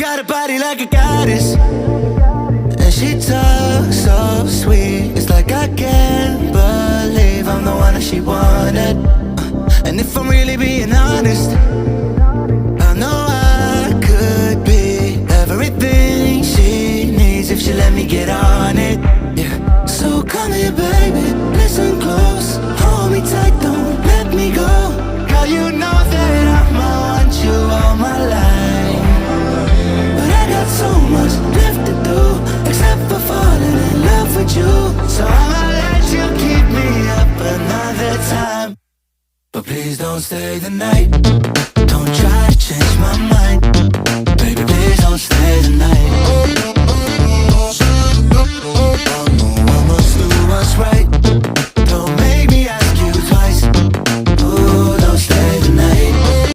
got a body like a goddess, and she talks so sweet. It's like I can't believe I'm the one that she wanted. And if I'm really being honest, I know I could be everything she needs if she let me get on it. Yeah. So come here, baby, listen close, hold me tight, don't let me go. Girl, you know that I'ma want you all my life, but I got so much left to do, except for falling in love with you. So I'ma let you keep me up another time, but please don't stay the night. Don't try to change my mind, baby, please don't stay the night.